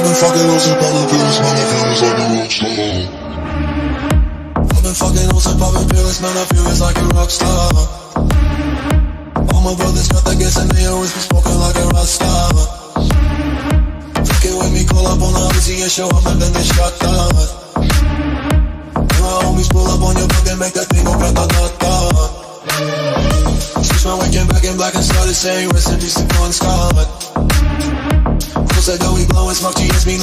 been fucking hoes and popping pills, man, I feel it's like a rock star. I've been fucking hoes and popping pills, man, I feel it's like a rock star. All my brothers got that gas and they always be smoking like a rock star. Fucking with me, call up on the Uzi and show up and then they shot down. And my homies pull up on your block and make that thing go grata-ta-ta. Switch my weekend back in black and started saying rest in peace to Bon Scott. Close that door, we blowing smoke, she hits me like